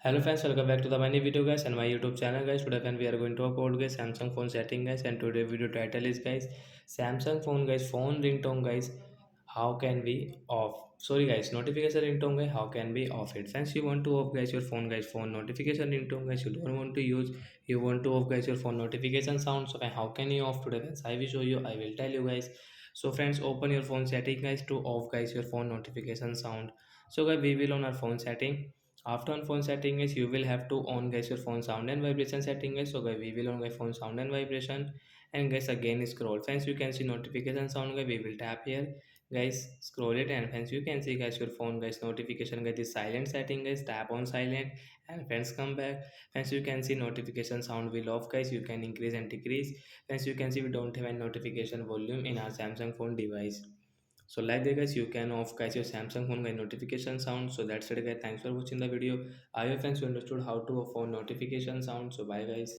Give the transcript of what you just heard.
Hello friends, welcome back to the my new video guys and my YouTube channel guys. Today friend we are going to talk about guys Samsung phone setting guys, and today video title is guys Samsung phone guys phone ringtone guys, how can we off? Sorry guys, notification ringtone guys, how can we off it? Friends, you want to off guys your phone guys phone notification ringtone guys, you don't want to use, you want to off guys your phone notification sound. So how can you off today guys? I will show you, I will tell you guys. So friends, open your phone setting guys to off guys your phone notification sound. So guys, we will on our phone setting. After on phone setting is, you will have to on guys your phone sound and vibration setting guys. So guys, we will on guys phone sound and vibration, and guys again scroll. Friends, you can see notification sound guys, we will tap here guys, scroll it, and friends you can see guys your phone guys notification guys, this silent setting guys, tap on silent, and friends come back. Friends, you can see notification sound will off guys, you can increase and decrease. Friends, you can see we don't have any notification volume in our Samsung phone device. So like that guys, you can off guys your Samsung phone guys notification sound. So that's it guys, thanks for watching the video. I hope friends you understood how to off on notification sound. So bye guys.